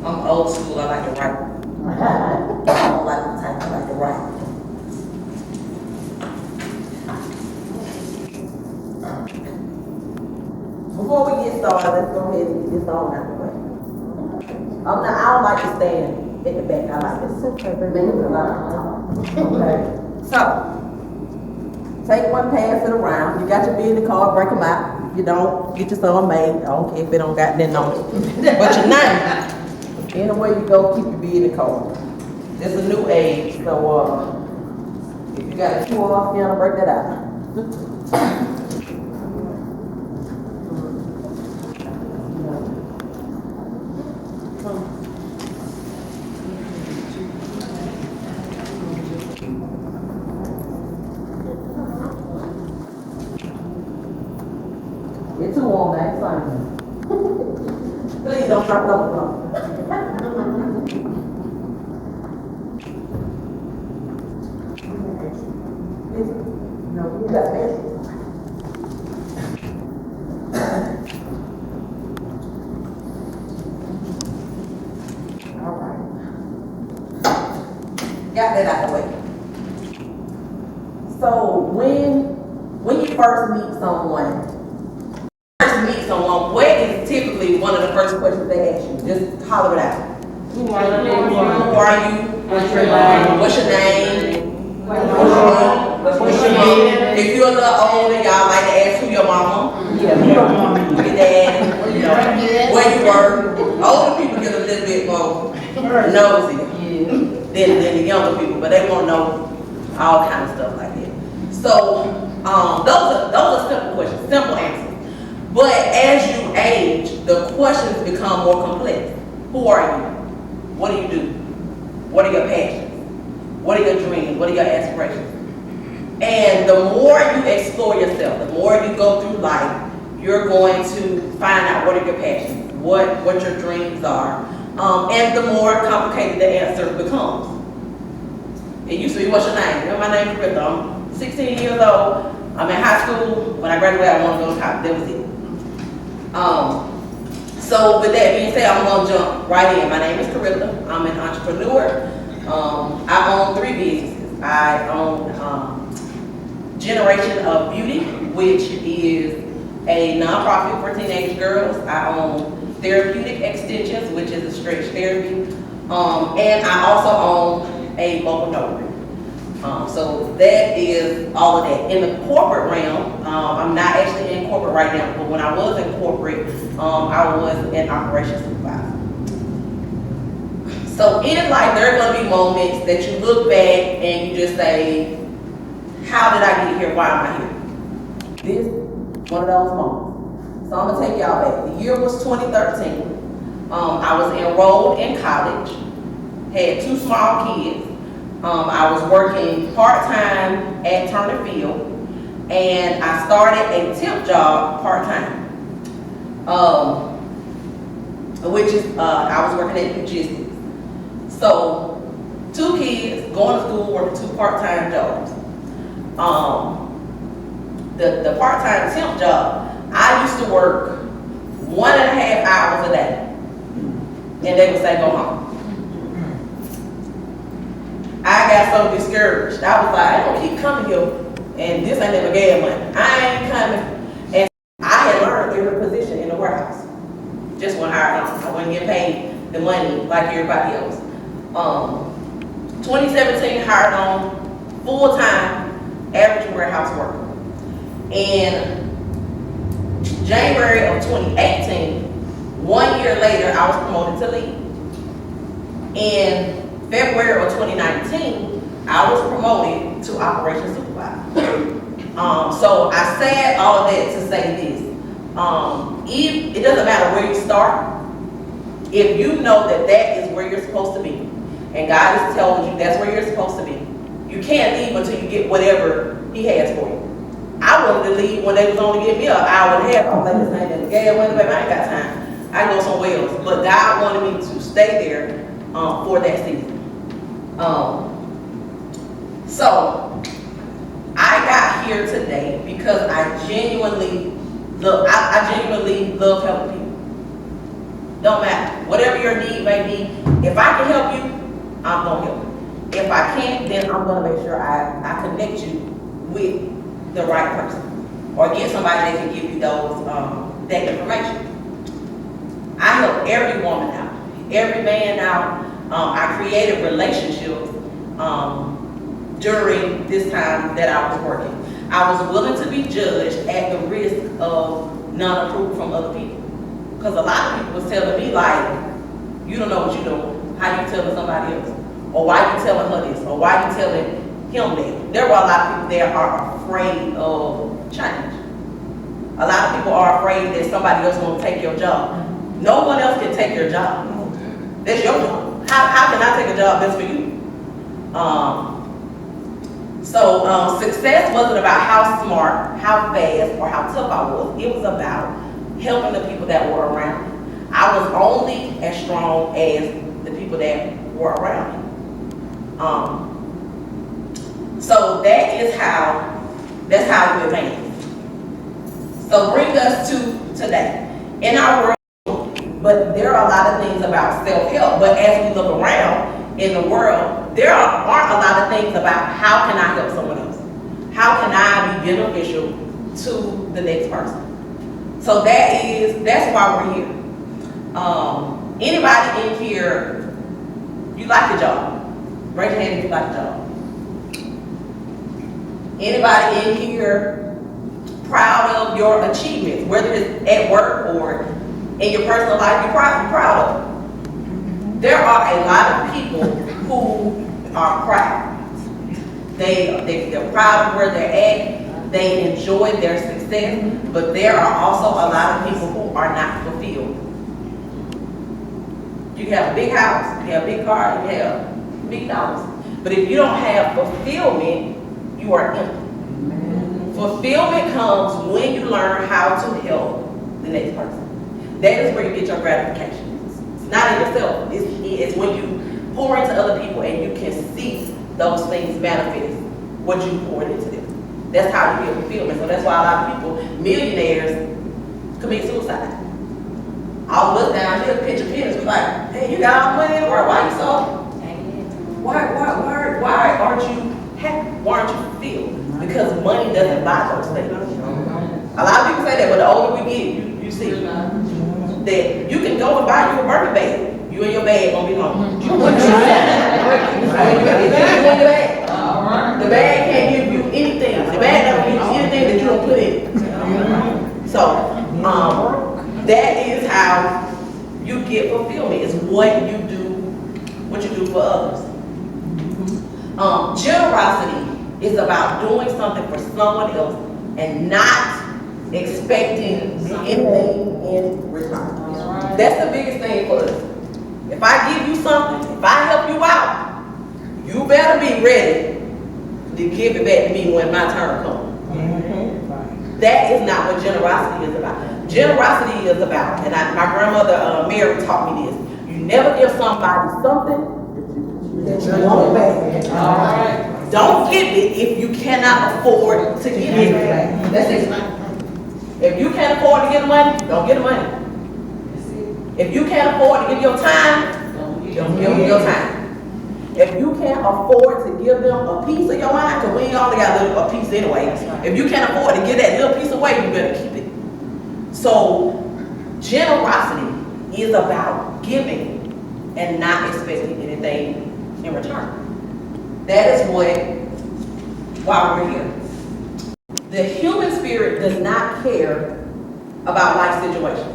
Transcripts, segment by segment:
I'm old school, I like to write. I don't like to type, I like to write. Before we get started, let's go ahead and get this on out the way. I don't like to stand at the back, I like to sit there, make it a lot of time. Okay, so, take one, pass it around. You got your business card, break them out. If you don't, get your son made. I don't care if it don't got nothing on it. But your name, anywhere you go, keep your business card. This is a new age, so if you got a QR scanner, break that out. It's too warm, that's fine. Please don't drop no floor. No, you got this. All right. Got that out the way. So when you first meet someone, what is typically one of the first questions they ask you? Just holler it out. Who are you? What's your name? What's your name? What's your name? If you're a little older, y'all like to ask who your mama, who your dad, where you work. Older people get a little bit more nosy than the younger people, but they want to know all kinds of stuff like that. So those are simple questions, simple answers. But as you age, the questions become more complex. Who are you? What do you do? What are your passions? What are your dreams? What are your aspirations? And the more you explore yourself, the more you go through life, you're going to find out what are your passions, what your dreams are, and the more complicated the answer becomes. It used to be, what's your name? You know, my name is Carither. I'm 16 years old. I'm in high school. When I graduated, I wanted to go to college. That was it. So with that being said, I'm gonna jump right in. My name is Carither. I'm an entrepreneur. I own 3 businesses. I own Generation of Beauty, which is a nonprofit for teenage girls. I own Therapeutic Extensions, which is a stretch therapy. And I also own a mobile notary. So that is all of that. In the corporate realm, I'm not actually in corporate right now, but when I was in corporate, I was an operations supervisor. So in life, there are going to be moments that you look back and you just say, how did I get here? Why am I here? This is one of those moments. So I'm going to take y'all back. The year was 2013. I was enrolled in college, had 2 small kids. I was working part-time at Turner Field, and I started a temp job part-time, which is, I was working at logistics. So, 2 kids, going to school, working 2 part-time jobs. The part-time temp job, I used to work 1.5 hours a day, and they would say, go home. I got so discouraged. I was like, I don't keep coming here, and this ain't never gave money. I ain't coming. And I had learned every position in the warehouse. Just when hired on. I wasn't getting paid the money like everybody else. 2017, hired on full-time average warehouse worker. And January of 2018, 1 year later, I was promoted to lead. In February of 2019, I was promoted to operations supervisor. So I said all of that to say this. It doesn't matter where you start. If you know that that is where you're supposed to be, and God has told you that's where you're supposed to be, you can't leave until you get whatever He has for you. I wanted to leave when they was only giving me an hour and a half. I was like, this ain't in the gas money, baby, I ain't got time. I go somewhere else. But God wanted me to stay there for that season. So I got here today because I genuinely love helping people. Don't matter Whatever your need may be, if I can help you, I'm gonna help you. If I can't, then I'm gonna make sure I connect you with the right person, or get somebody that can give you those that information. I help every woman out, every man out. I created relationships during this time that I was working. I was willing to be judged at the risk of non-approval from other people. Because a lot of people was telling me, like, you don't know what you're doing. How you telling somebody else? Or why you telling her this? Or why you telling him that? There were a lot of people that are afraid of change. A lot of people are afraid that somebody else is going to take your job. No one else can take your job. That's your job. How can I take a job that's for you? So success wasn't about how smart, how fast, or how tough I was. It was about helping the people that were around me. I was only as strong as the people that were around me. So that's how we advance. So bring us to today. In our world, but there are a lot of things about self-help, but as we look around in the world, there aren't a lot of things about how can I help someone else? How can I be beneficial to the next person? So that's why we're here. Anybody in here, you like the job? Raise your hand if you like the job. Anybody in here proud of your achievements, whether it's at work or in your personal life, you're proud of it? There are a lot of people who are proud. They're proud of where they're at. They enjoy their success, but there are also a lot of people who are not fulfilled. You have a big house, you have a big car, you have big dollars. But if you don't have fulfillment, you are empty. Fulfillment comes when you learn how to help the next person. That is where you get your gratification. It's not in yourself. It's when you pour into other people and you can see those things manifest what you poured into them. That's how you get fulfillment. So that's why a lot of people, millionaires, commit suicide. All of us down here, picture pennies, we're like, hey, you got all the money in the world. Why are you so? Why aren't you happy? Why aren't you fulfilled? Because money doesn't buy those things. A lot of people say that, but the older we get, you see that you can go and buy you a burger bag. You and your bag gonna be home. You and your bag. The bag can't give you anything. The bag doesn't give you anything that you don't put in it. So that is how you get fulfillment. Is what you do for others. Generosity is about doing something for someone else and not expecting anything in return. That's the biggest thing for us. If I give you something, if I help you out, you better be ready to give it back to me when my turn comes. That is not what generosity is about. Generosity is about, and my grandmother Mary taught me this, you never give somebody something that you want back. Don't give it if you cannot afford to give it. That's it. If you can't afford to get the money, don't get the money. If you can't afford to give your time, don't give them your time. If you can't afford to give them a piece of your mind, because we ain't only got a piece anyway. If you can't afford to give that little piece away, you better keep it. So generosity is about giving and not expecting anything in return. That is why we're here. The human spirit does not care about life situations.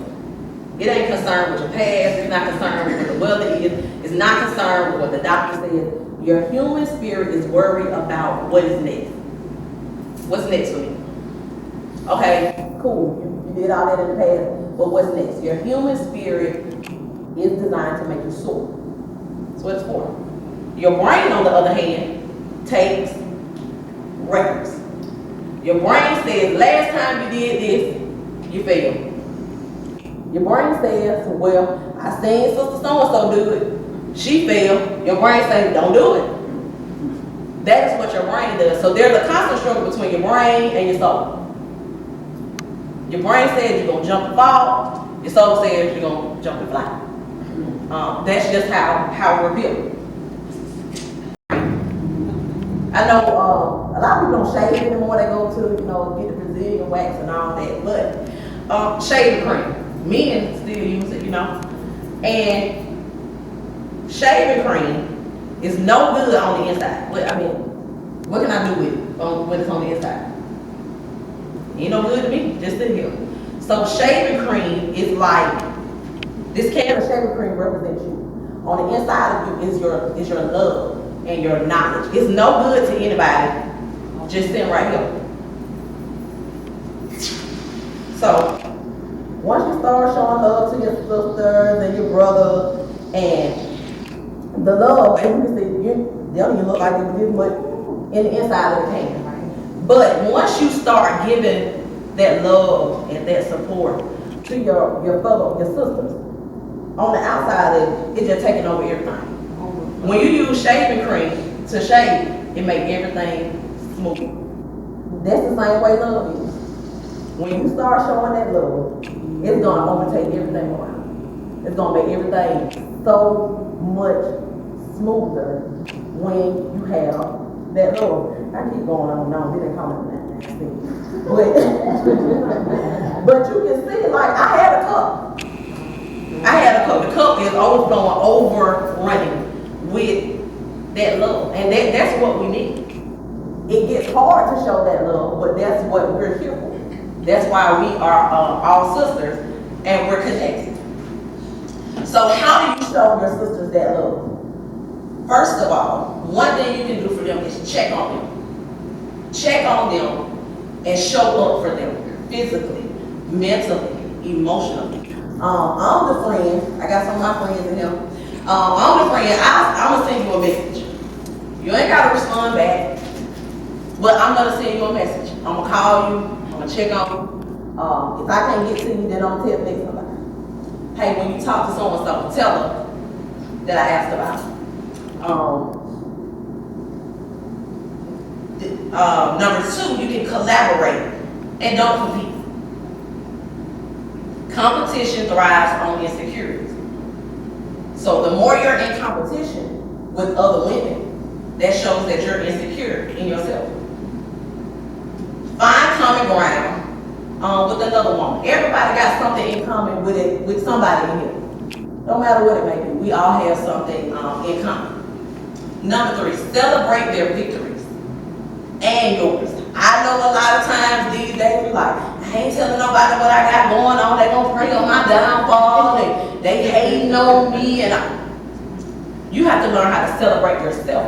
It ain't concerned with your past. It's not concerned with what the weather is. It's not concerned with what the doctor says. Your human spirit is worried about what is next. What's next for me? Okay, cool. You did all that in the past, but what's next? Your human spirit is designed to make you soar. That's what it's for. Your brain, on the other hand, takes records. Your brain says, last time you did this, you failed. Your brain says, well, I seen Sister so-and-so do it. She failed. Your brain says, don't do it. That is what your brain does. So there's a constant struggle between your brain and your soul. Your brain says you're going to jump and fall. Your soul says you're going to jump and fly. That's just how we're built. I know a lot of people don't shave anymore. They go to, get the Brazilian wax and all that. But shaving cream, men still use it, And shaving cream is no good on the inside. What can I do with it when it's on the inside? Ain't no good to me. Just sit here. So shaving cream is like, this can of shaving cream represents you. On the inside of you is your love and your knowledge. It's no good to anybody just sitting right here. So once you start showing love to your sisters and your brother and the love, and you can see they don't even look like it this much in the inside of the can. But once you start giving that love and that support to your sisters, on the outside it just taking over everything. When you use shaving cream to shave, it makes everything smooth. That's the same way love is. When you start showing that love, it's gonna overtake everything around. It's gonna make everything so much smoother when you have that love. I keep going on and on, they didn't call it that. But you can see, like, I had a cup. The cup is overflowing, overrunning with that love. And that's what we need. It gets hard to show that love, but that's what we're here for. That's why we are all sisters and we're connected. So how do you show your sisters that love? First of all, one thing you can do for them is check on them. Check on them and show up for them physically, mentally, emotionally. I'm the friend, I got some of my friends in here. I'm the friend, I'm gonna send you a message. You ain't gotta respond back, but I'm gonna send you a message. I'm gonna call you, I'm gonna check on you. If I can't get to you, then I'm gonna tell next somebody. Hey, when you talk to so-and-so, tell them that I asked about it. Number two, you can collaborate and don't compete. Competition thrives on insecurities. So the more you're in competition with other women, that shows that you're insecure in yourself. Find common ground with another woman. Everybody got something in common with somebody in here. No matter what it may be, we all have something in common. Number three, celebrate their victories and yours. I know a lot of times these days we're like, I ain't telling nobody what I got going on. They gonna bring on my downfall. They hating on me, and you have to learn how to celebrate yourself.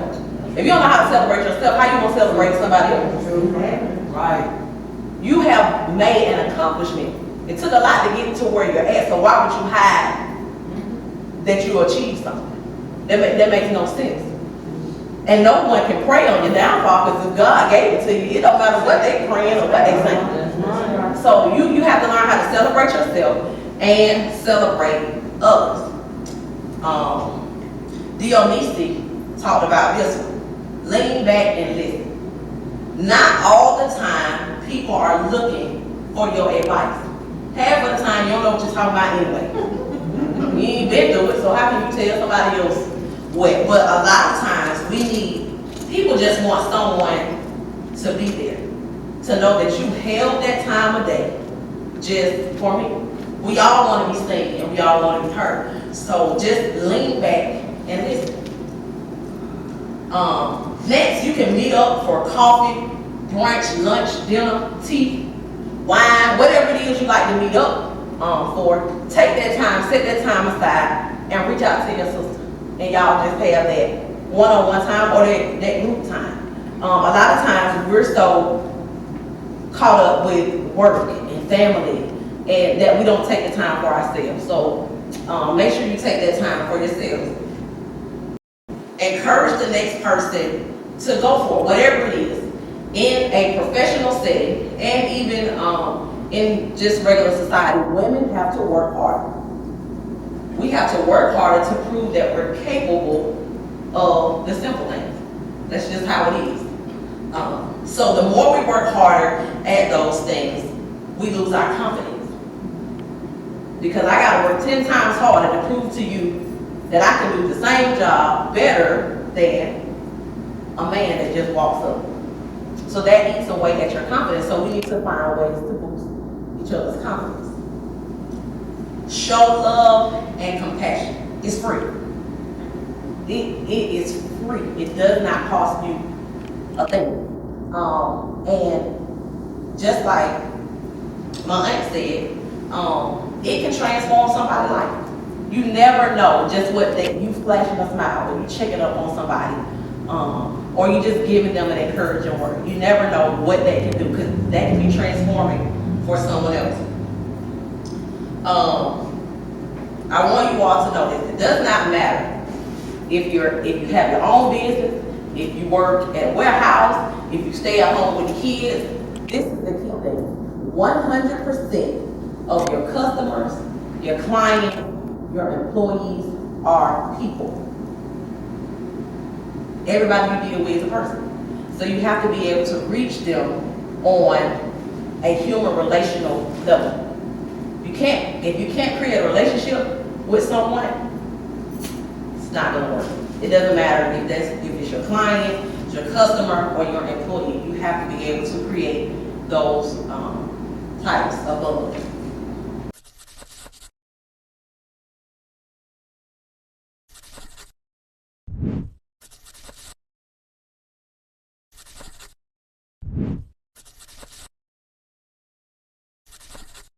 If you don't know how to celebrate yourself, how you gonna celebrate somebody else? Right. You have made an accomplishment. It took a lot to get to where you're at. So why would you hide that you achieved something? That makes no sense. And no one can pray on your downfall, because if God gave it to you, it don't matter what they praying or what they saying. So you have to learn how to celebrate yourself and celebrate others. Dionysus talked about this one. Lean back and listen. Not all the time people are looking for your advice. Half of the time you don't know what you're talking about anyway. You ain't been through it, so how can you tell somebody else what? But a lot of times people just want someone to be there, to know that you held that time of day just for me. We all want to be seen and we all want to be heard. So just lean back and listen. Next, you can meet up for coffee, brunch, lunch, dinner, tea, wine, whatever it is you like to meet up for. Take that time, set that time aside, and reach out to your sister. And y'all just have that one-on-one time or that group time. A lot of times we're so caught up with work and family and that we don't take the time for ourselves. So make sure you take that time for yourselves. Encourage the next person to go for it, whatever it is, in a professional setting and even in just regular society. Women have to work harder. We have to work harder to prove that we're capable of the simple things. That's just how it is. So the more we work harder at those things, we lose our confidence. Because I gotta work 10 times harder to prove to you that I can do the same job better than a man that just walks up. So that eats away at your confidence. So we need to find ways to boost each other's confidence. Show love and compassion. It's free. It is free. It does not cost you a thing. And just like my aunt said, it can transform somebody's life. You never know just what you flashing a smile, or you checking up on somebody, or you just giving them an encouraging word. You never know what that can do, because that can be transforming for someone else. I want you all to know this. It does not matter if you have your own business, if you work at a warehouse, if you stay at home with the kids. This is the key thing. 100% of your customers, your clients, your employees are people. Everybody you deal with is a person. So you have to be able to reach them on a human relational level. If you can't create a relationship with someone, it's not gonna work. It doesn't matter if it's your client, your customer, or your employee. You have to be able to create those types of bonds.